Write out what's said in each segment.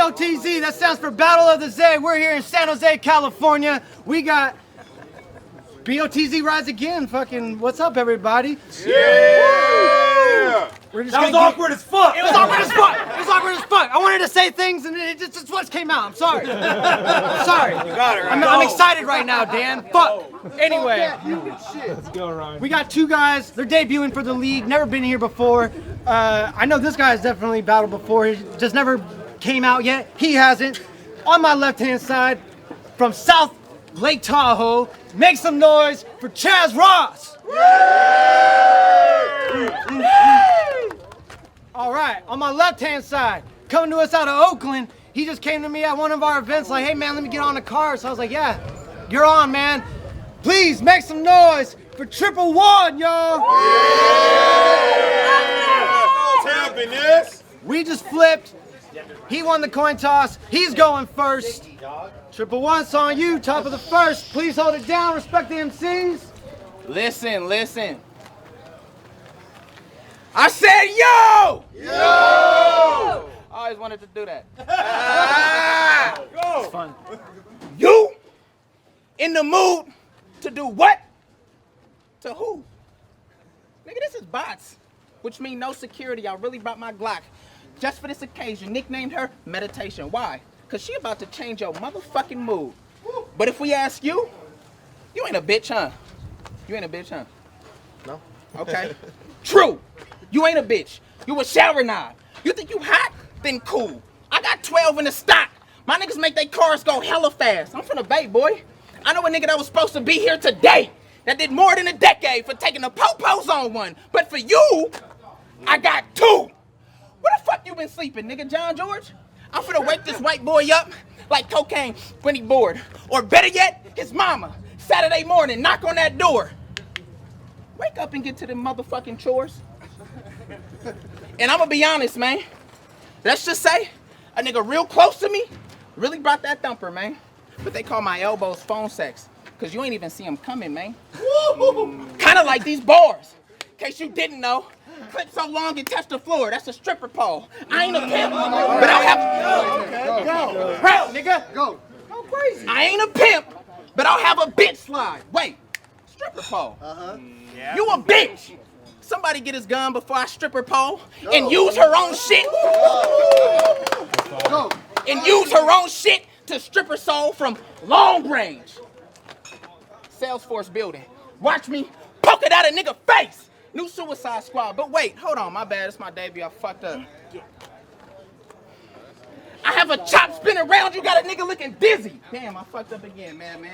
BOTZ, that stands for Battle of the Z. We're here in San Jose, California. We got BOTZ Rise Again. Fucking, what's up, everybody? Yeah! That was awkward as fuck. It was awkward as fuck. It was awkward as fuck. I wanted to say things and it just what came out. I'm sorry. I'm sorry. You got it, right? I'm excited right now, Dan. Fuck. Anyway, Let's go, Ryne. we got two guys. They're debuting for the league. Never been here before. I know this guy has definitely battled before. He just never came out yet. He hasn't. On my left-hand side, from South Lake Tahoe, make some noise for Chaz Ross. All right, on my left-hand side, coming to us out of Oakland, he just came to me at one of our events like, hey man, let me get on the car. So I was like, yeah, you're on, man. Please make some noise for Triplewun, y'all. What's happening? We just flipped. He won the coin toss. He's going first. Triplewun's on you, top of the first. Please hold it down. Respect the MCs. Listen. I said yo! Yo! I always wanted to do that. It's fun. You in the mood to do what? To who? Nigga, this is BOTZ, which means no security. I really brought my Glock just for this occasion. Nicknamed her Meditation. Why? Because she about to change your motherfucking mood. But if we ask you, you ain't a bitch, huh? You ain't a bitch, huh? No. Okay. True. You ain't a bitch. You a shower knob. You think you hot? Then cool. I got 12 in the stock. My niggas make their cars go hella fast. I'm from the Bay, boy. I know a nigga that was supposed to be here today that did more than a decade for taking the po-pos on one. But for you, I got two. Where the fuck you been sleeping, nigga, John George? I'm finna wake this white boy up like cocaine when he bored. Or better yet, his mama. Saturday morning, knock on that door. Wake up and get to the motherfucking chores. And I'm gonna be honest, man. Let's just say a nigga real close to me really brought that thumper, man. But they call my elbows phone sex, cause you ain't even see them coming, man. Kinda like these bars. In case you didn't know, clip so long it touched the floor. That's a stripper pole. I ain't a pimp, but I'll have Go. Proud, nigga. Go. Go crazy. I ain't a pimp, but I'll have a bitch slide. Wait, stripper pole. Yeah. You a bitch. Somebody get his gun before I strip her pole and use her own shit. Go. And use her own shit to strip her soul from long range. Salesforce building. Watch me poke it out a nigga face. New Suicide Squad. But wait, hold on, my bad. It's my debut. I fucked up. I have a chop spin around you, got a nigga looking dizzy. Damn, I fucked up again, man.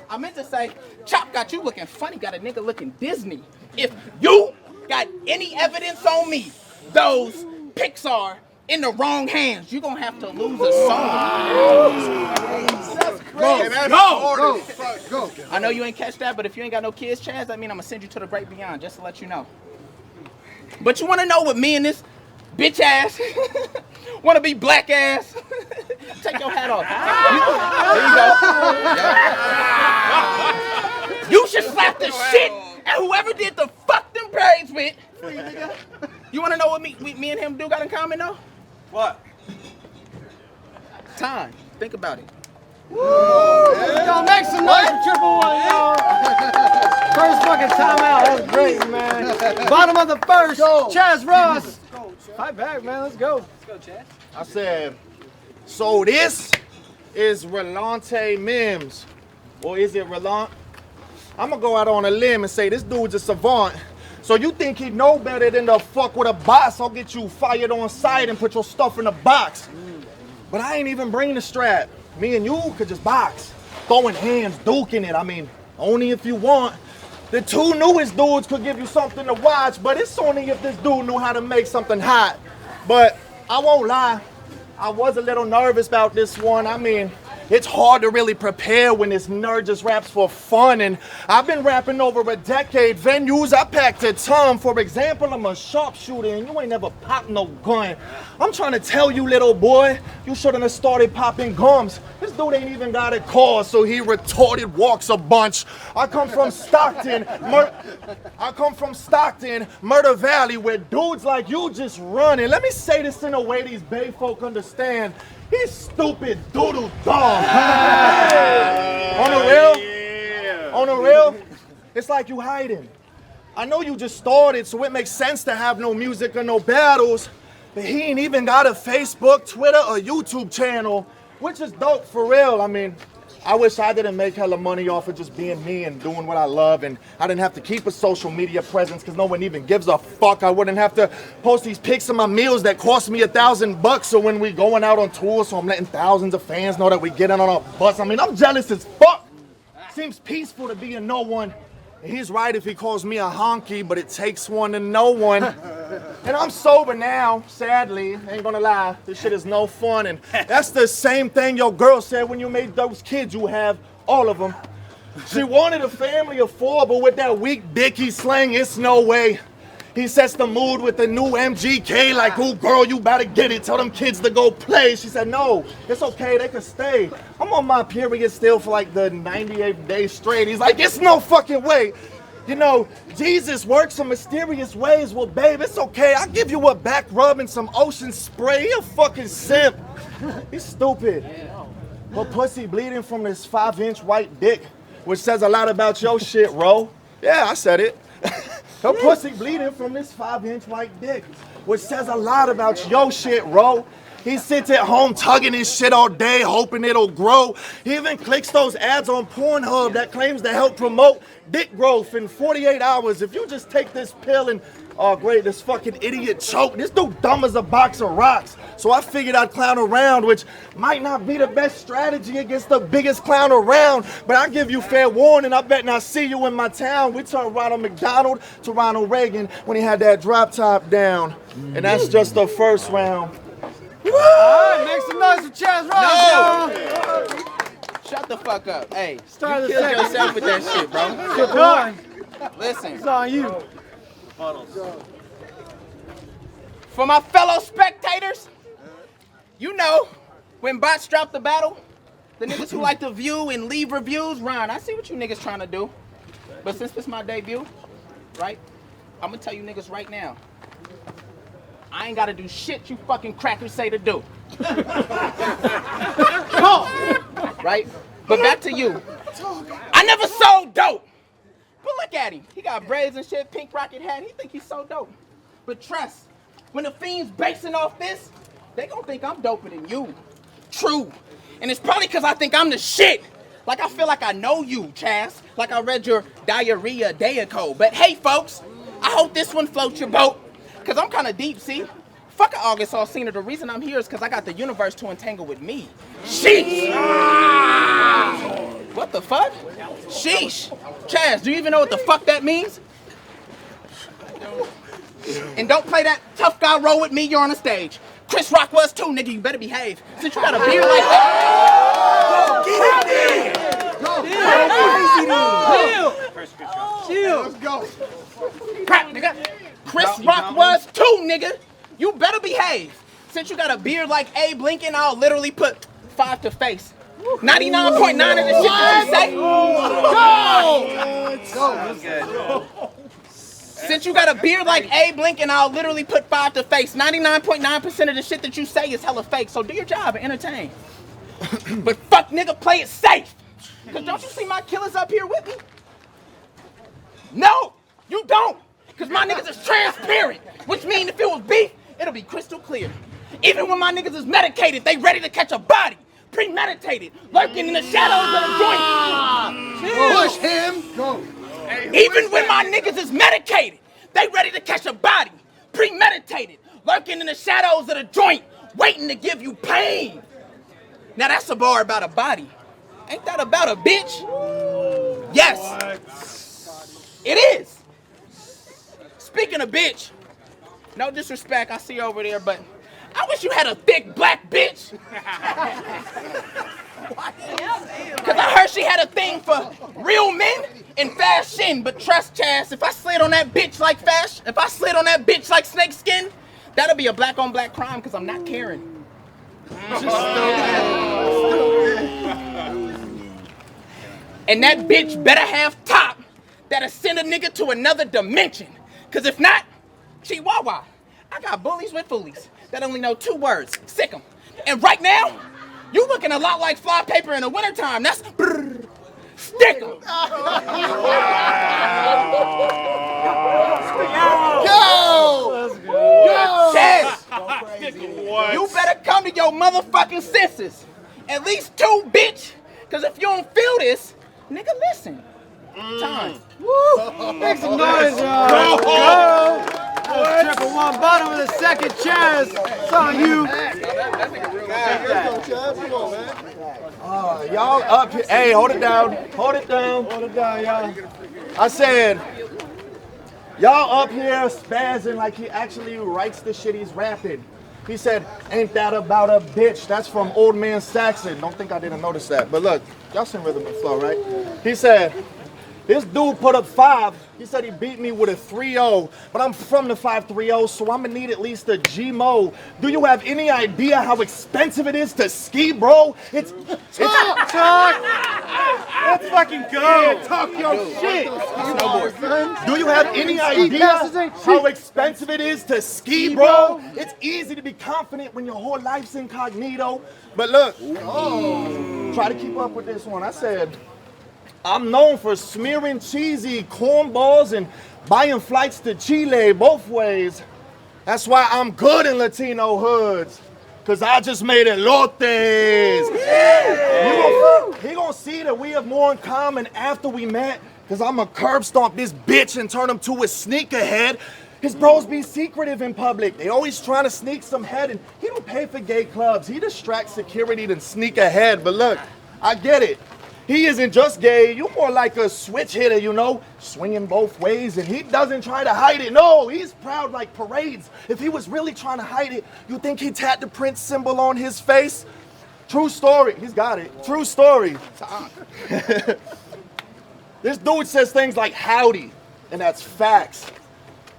I meant to say, chop got you looking funny, got a nigga looking Disney. If you got any evidence on me, those pics are in the wrong hands, you gonna have to lose a song. Go. I know you ain't catch that, but if you ain't got no kids, Chaz, that mean I'm gonna send you to the great beyond, just to let you know. But you wanna know what me and this bitch ass, wanna be black ass? Take your hat off. There you go. You should slap the shit at whoever did the fuck them braids with. You wanna know what me and him do got in common though? What? Time. Think about it. Yo, make some noise for Triplewun, y'all. First fucking timeout. That was great, man. Bottom of the first, Chaz Ross. Fight back, man. Let's go. Let's go, Chaz. I said, so this is Relante Mims. Or is it Relant? I'm gonna go out on a limb and say this dude's a savant. So you think he know better than to fuck with a boss? I'll get you fired on sight and put your stuff in a box. But I ain't even bringing the strap. Me and you could just box. Throwing hands, duking it. I mean, only if you want. The two newest dudes could give you something to watch, but it's only if this dude knew how to make something hot. But I won't lie, I was a little nervous about this one. I mean, it's hard to really prepare when this nerd just raps for fun. And I've been rapping over a decade. Venues, I packed a ton. For example, I'm a sharpshooter and you ain't never popped no gun. I'm trying to tell you, little boy, you shouldn't have started popping gums. This dude ain't even got a car, so he retarded walks a bunch. I come from Stockton, Murder Valley, where dudes like you just run. And let me say this in a way these Bay folk understand. He's stupid doodle dog. On the real? On the real? It's like you hiding. I know you just started, so it makes sense to have no music or no battles, but he ain't even got a Facebook, Twitter, or YouTube channel, which is dope for real. I mean, I wish I didn't make hella money off of just being me and doing what I love, and I didn't have to keep a social media presence because no one even gives a fuck. I wouldn't have to post these pics of my meals that cost me $1,000 so when we going out on tour, so I'm letting thousands of fans know that we get in on a bus. I mean, I'm jealous as fuck. Seems peaceful to be a no one. And he's right if he calls me a honky, but it takes one to know one. And I'm sober now, sadly, ain't gonna lie. This shit is no fun, and that's the same thing your girl said when you made those kids you have, all of them. She wanted a family of 4, but with that weak dick he slang, it's no way. He sets the mood with the new MGK, like, ooh, girl, you better get it. Tell them kids to go play. She said, no, it's okay, they can stay. I'm on my period still for like the 98th day straight. He's like, it's no fucking way. You know, Jesus works in mysterious ways. Well, babe, it's okay. I'll give you a back rub and some ocean spray. He a fucking simp. He's stupid. But pussy bleeding from this 5-inch white dick, which says a lot about your shit, Ro. Yeah, I said it. Her pussy bleeding from this 5-inch white dick, which says a lot about your shit, Ro. He sits at home tugging his shit all day, hoping it'll grow. He even clicks those ads on Pornhub that claims to help promote dick growth in 48 hours. If you just take this pill and, oh great, this fucking idiot choked. This dude dumb as a box of rocks. So I figured I'd clown around, which might not be the best strategy against the biggest clown around, but I give you fair warning, I bet not see you in my town. We turned Ronald McDonald to Ronald Reagan when he had that drop top down. And that's just the first round. All right, make some noise for Chaz. No! Shut the fuck up. Hey, Start you the killed second. yourself with that shit, bro. Good one. Listen, It's on you. for my fellow spectators, you know, when BOTZ dropped the battle, the niggas who like to view and leave reviews, Ryne, I see what you niggas trying to do. But since this my debut, right, I'm gonna tell you niggas right now, I ain't gotta do shit you fucking crackers say to do. Right? But back to you. I never sold dope. But look at him. He got braids and shit, pink rocket hat. He think he's so dope. But trust, when the fiends basing off this, they gonna think I'm doper than you. True. And it's probably because I think I'm the shit. Like I feel like I know you, Chaz. Like I read your diarrhea day ago. But hey, folks, I hope this one floats your boat. Because I'm kind of deep, see? Fuck an August Alsina. The reason I'm here is because I got the universe to entangle with me. Sheesh! What the fuck? Sheesh! Chaz, do you even know what the fuck that means? And don't play that tough guy role with me, you're on the stage. Chris Rock was too, nigga, you better behave. Since you got a beard like that. Chill. Let's go. Crap, nigga. Chris Rock was too, nigga. You better behave. Since you got a beard like Abe Lincoln, I'll literally put 5 to face. 99.9 of the shit that you say. Go! Since you got a beard like Abe Lincoln, I'll literally put 5 to face. 99.9% of the shit that you say is hella fake, so do your job and entertain. But fuck nigga, play it safe. Cause don't you see my killers up here with me? No, you don't. Cause my niggas is transparent, which means if it was beef, it'll be crystal clear. Even when my niggas is medicated, they ready to catch a body. Premeditated, lurking in the shadows of the joint. Push him. Go. Even when my niggas is medicated, they ready to catch a body. Premeditated, lurking in the shadows of the joint, waiting to give you pain. Now that's a bar about a body. Ain't that about a bitch? Yes. It is. Speaking of bitch, no disrespect, I see you over there, but I wish you had a thick black bitch. Cause I heard she had a thing for real men and fashion. But trust Chaz, if I slid on that bitch like fashion, if I slid on that bitch like snakeskin, that'll be a black on black crime cause I'm not caring. And that bitch better have top that'll send a nigga to another dimension. Cause if not, Chihuahua, I got bullies with foolies that only know 2 words, sick 'em. And right now, you looking a lot like fly paper in the wintertime. That's stick 'em. Chaz, you better come to your motherfucking senses. At least 2, bitch. Cause if you don't feel this, nigga, listen. Time. Woo! Make some noise, y'all. Go! Triplewun, bottom of the second, Chaz. It's on you. Y'all up here. Hey, hold it down. Hold it down. Hold it down, y'all. I said, y'all up here spazzing like he actually writes the shit he's rapping. He said, ain't that about a bitch? That's from Old Man Saxon. Don't think I didn't notice that. But look, y'all seen Rhythm and Flow, right? He said, this dude put up 5. He said he beat me with a 3-0, but I'm from the 5-3-0, so I'm gonna need at least a G-Mo. Do you have any idea how expensive it is to ski, bro? It's Talk. Let's fucking go. Yeah, talk your shit. Do you have any idea how expensive it is to ski, bro? It's easy to be confident when your whole life's incognito. But look, try to keep up with this one. I said, I'm known for smearing cheesy cornballs and buying flights to Chile both ways. That's why I'm good in Latino hoods. Cause I just made elotes. He gonna see that we have more in common after we met. Cause I'ma curb stomp this bitch and turn him to a sneakerhead. His bros be secretive in public. They always trying to sneak some head, and he don't pay for gay clubs. He distracts security to sneak ahead. But look, I get it. He isn't just gay, you're more like a switch hitter, you know, swinging both ways, and he doesn't try to hide it. No, he's proud like parades. If he was really trying to hide it, you think he'd tat the Prince symbol on his face? True story, he's got it. True story. This dude says things like howdy, and that's facts.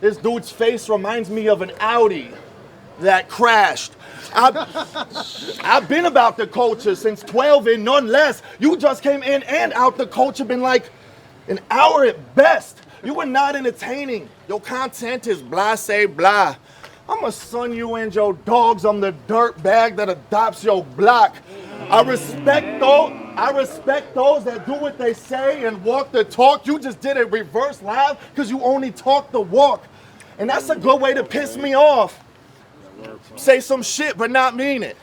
This dude's face reminds me of an Audi that crashed. I've been about the culture since 12 and none less. You just came in and out the culture, been like an hour at best. You were not entertaining. Your content is blah say blah. I'ma son you and your dogs on the dirt bag that adopts your block. I respect those that do what they say and walk the talk. You just did it reverse live because you only talk the walk. And that's a good way to piss me off. Say some shit but not mean it.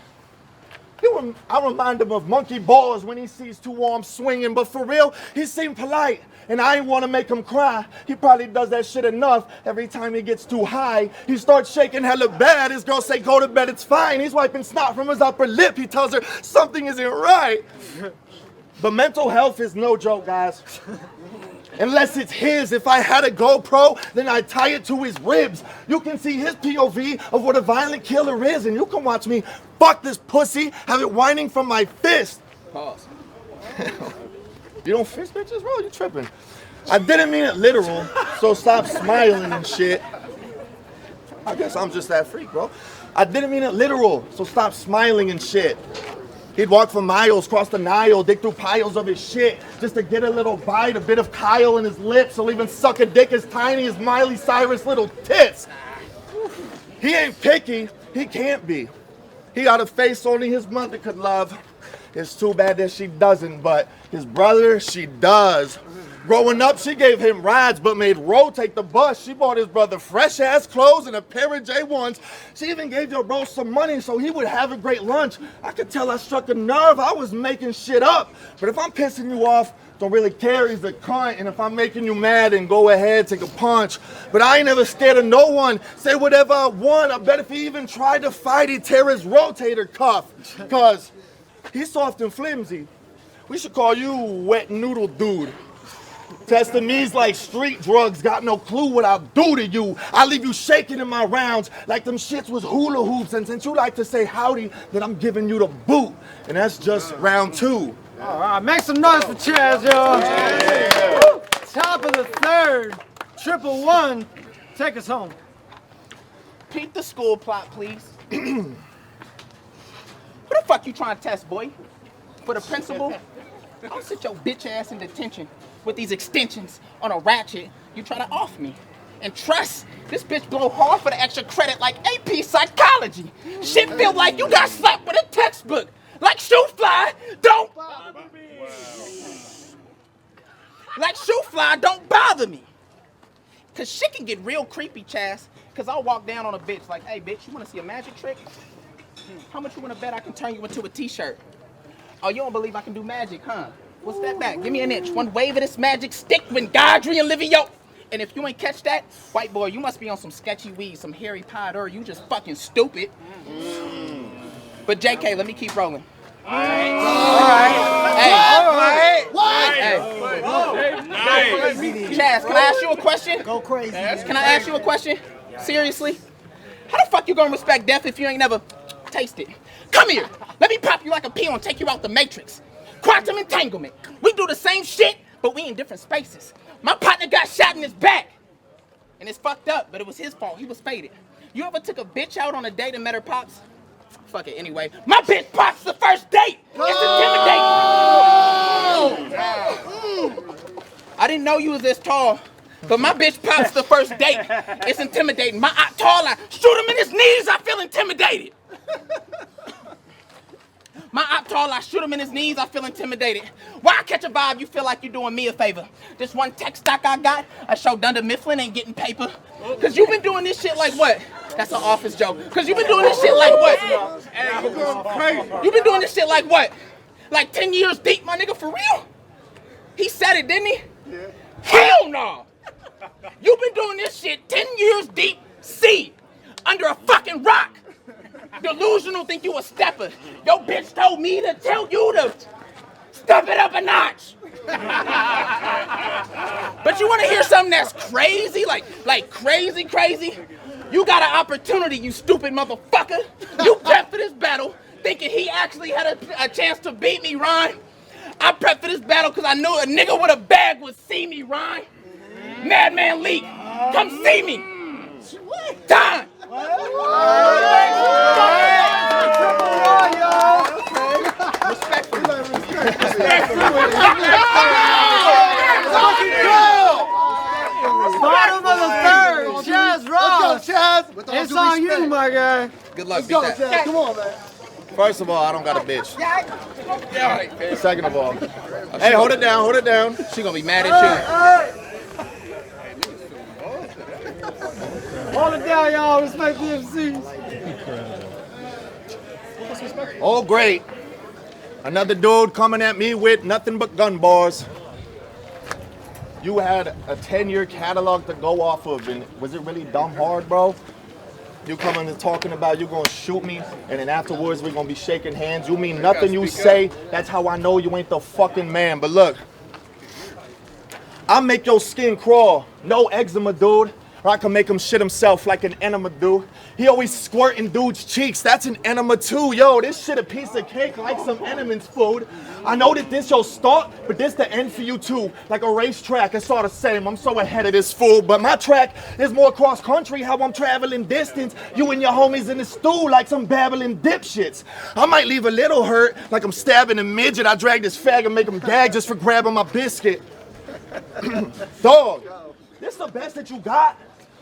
I remind him of monkey bars when he sees 2 arms swinging, but for real, he seemed polite, and I ain't want to make him cry. He probably does that shit enough. Every time he gets too high, he starts shaking hella bad. His girl say, go to bed, it's fine. He's wiping snot from his upper lip. He tells her something isn't right. But mental health is no joke, guys. Unless it's his. If I had a GoPro, then I'd tie it to his ribs. You can see his POV of what a violent killer is, and you can watch me fuck this pussy, have it whining from my fist. Pause. You don't fist bitches, bro? You tripping. I didn't mean it literal, so stop smiling and shit. I guess I'm just that freak, bro. I didn't mean it literal, so stop smiling and shit. He'd walk for miles, cross the Nile, dig through piles of his shit, just to get a little bite, a bit of Kyle in his lips. He'll even suck a dick as tiny as Miley Cyrus' little tits. He ain't picky, he can't be. He got a face only his mother could love. It's too bad that she doesn't, but his brother, she does. Growing up, she gave him rides, but made Ro take the bus. She bought his brother fresh-ass clothes and a pair of J1s. She even gave your bro some money so he would have a great lunch. I could tell I struck a nerve. I was making shit up. But if I'm pissing you off, don't really care, he's a cunt. And if I'm making you mad, then go ahead, take a punch. But I ain't never scared of no one. Say whatever I want. I bet if he even tried to fight, he'd tear his rotator cuff. Cause he's soft and flimsy. We should call you Wet Noodle Dude. Testing me's like street drugs, got no clue what I'll do to you. I leave you shaking in my rounds like them shits was hula hoops. And since you like to say howdy, then I'm giving you the boot. And that's just round 2. All right, make some noise for Chaz, y'all. Yeah. Top of the 3rd, Triplewun, take us home. Peep the school plot, please. Who the fuck you trying to test, boy? For the principal? I'll sit your bitch ass in detention with these extensions on a ratchet you try to off me. And trust, this bitch blow hard for the extra credit like AP Psychology. Shit feel like you got slapped with a textbook. Like shoe fly, don't bother me. Like shoe fly, don't bother me. Cause shit can get real creepy, Chaz. Cause I'll walk down on a bitch like, hey bitch, you wanna see a magic trick? How much you wanna bet I can turn you into a t-shirt? Oh, you don't believe I can do magic, huh? Well, step back, give me an inch. One wave of this magic stick when Godry and Livio. And if you ain't catch that, white boy, you must be on some sketchy weed, some Harry Potter, you just fucking stupid. But JK, let me keep rolling. All right. Chaz, can I ask you a question? Go crazy. Can I ask you a question? Seriously? How the fuck you gonna respect death if you ain't never tasted? Come here. Let me pop you like a pea and take you out the matrix. Quantum entanglement. We do the same shit, but we in different spaces. My partner got shot in his back. And it's fucked up, but it was his fault. He was faded. You ever took a bitch out on a date and met her pops? Fuck it, anyway. My bitch pops the first date. It's intimidating. I didn't know you was this tall, but my bitch pops the first date. It's intimidating. My tall, I shoot him in his knees, I feel intimidated. My op tall, I shoot him in his knees, I feel intimidated. Why I catch a vibe, you feel like you're doing me a favor. This one tech stock I got, I show Dunder Mifflin ain't getting paper. Cause you've been doing this shit like what? That's an office joke. Cause you've been doing this shit like what? You've been doing this shit like what? Like 10 years deep, my nigga, for real? He said it, didn't he? Yeah. Hell no! You've been doing this shit 10 years deep, C, under a fucking rock. Delusional, think you a stepper. Yo bitch told me to tell you to step it up a notch. But you wanna hear something that's crazy? Like crazy? You got an opportunity, you stupid motherfucker. You prepped for this battle, thinking he actually had a chance to beat me, Ryne. I prepped for this battle because I knew a nigga with a bag would see me, Ryne. Madman Leak, come see me. Time. Bottom of the third, Chaz Ross. Let's go, Chaz. It's on you, my guy. Good luck, Let's go, Chaz. Come on, man. First of all, I don't got a bitch. Second of all, hey, hold it down. She gonna be mad at you. Hold it down, y'all. Respect the MCs. Oh, great. Another dude coming at me with nothing but gun bars. You had a 10-year catalog to go off of, and was it really dumb hard, bro? You coming and talking about you gonna shoot me, and then afterwards we're gonna be shaking hands. You mean nothing you say, that's how I know you ain't the fucking man. But look, I'll make your skin crawl. No eczema, dude. Or I can make him shit himself like an enema do. He always squirting dudes' cheeks. That's an enema too. Yo, this shit a piece of cake like some Enemans food. I know that this your start, but this the end for you too. Like a racetrack, it's all the same. I'm so ahead of this fool. But my track is more cross country, how I'm traveling distance. You and your homies in the stool like some babbling dipshits. I might leave a little hurt, like I'm stabbing a midget. I drag this fag and make him gag just for grabbing my biscuit. Dog, this the best that you got?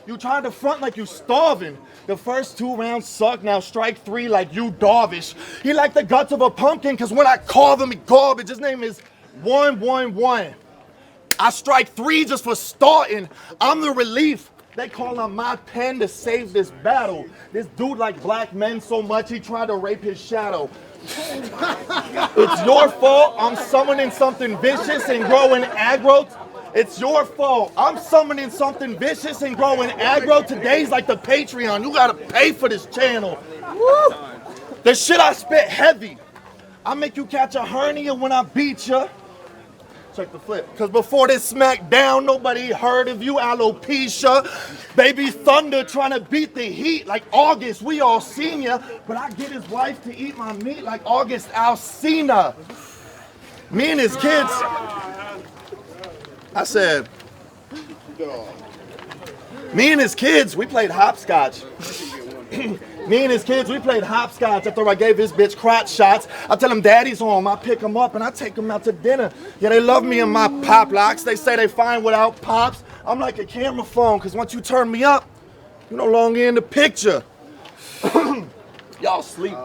You trying to front like you starving. The first 2 rounds suck, now strike 3 like you Darvish. He like the guts of a pumpkin, cause when I carve him, he garbage. His name is 111. I strike 3 just for starting. I'm the relief. They call on my pen to save this battle. This dude like black men so much, he tried to rape his shadow. It's your fault I'm summoning something vicious and growing aggro. It's your fault. I'm summoning something vicious and growing aggro. Today's like the Patreon. You gotta pay for this channel. Woo. The shit I spit heavy. I make you catch a hernia when I beat ya. Check the flip. Cause before this smackdown, nobody heard of you, alopecia. Baby Thunder trying to beat the heat like August. We all seen ya. But I get his wife to eat my meat like August Alsina. Me and his kids. I said, me and his kids, we played hopscotch. Me and his kids, we played hopscotch after I gave his bitch crotch shots. I tell him daddy's home, I pick him up and I take him out to dinner. Yeah, they love me and my pop locks. They say they fine without pops. I'm like a camera phone, because once you turn me up, you're no longer in the picture. Y'all sleep.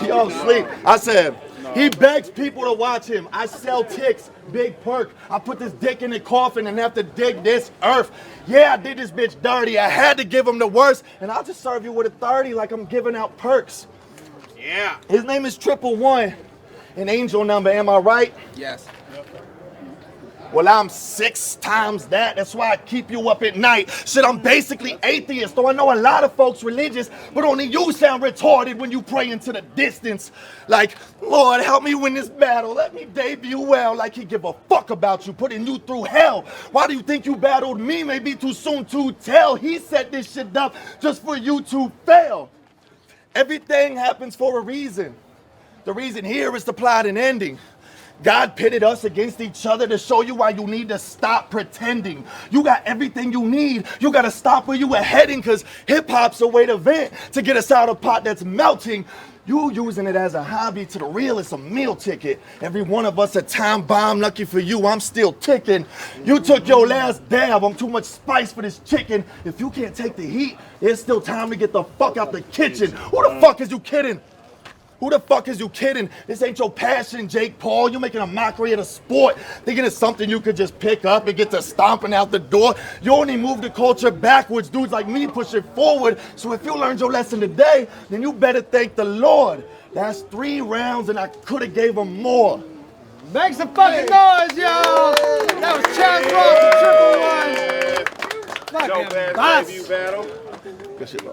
Y'all sleep. I said, he begs people to watch him. I sell ticks, big perk. I put this dick in the coffin and have to dig this earth. Yeah, I did this bitch dirty. I had to give him the worst, and I'll just serve you with a 30 like I'm giving out perks. Yeah. His name is Triplewun, an angel number, am I right? Yes. Well, I'm 6 times that. That's why I keep you up at night. Shit, I'm basically atheist, though I know a lot of folks religious, but only you sound retarded when you pray into the distance. Like, Lord, help me win this battle. Let me debut well, like he give a fuck about you, putting you through hell. Why do you think you battled me? Maybe too soon to tell. He set this shit up just for you to fail. Everything happens for a reason. The reason here is the plot and ending. God pitted us against each other to show you why you need to stop pretending. You got everything you need. You got to stop where you were heading, because hip-hop's a way to vent, to get us out of a pot that's melting. You using it as a hobby, to the real it's a meal ticket. Every one of us a time bomb. Lucky for you, I'm still ticking. You took your last dab. I'm too much spice for this chicken. If you can't take the heat, it's still time to get the fuck out the kitchen. Who the fuck is you kidding? Who the fuck is you kidding? This ain't your passion, Jake Paul. You're making a mockery of the sport, thinking it's something you could just pick up and get to stomping out the door. You only move the culture backwards. Dudes like me push it forward. So if you learned your lesson today, then you better thank the Lord. That's 3 rounds and I could have gave him more. Make some fucking noise, y'all! That was Chaz Ross and Triplewun. Dope ass debut battle. Good shit, bro.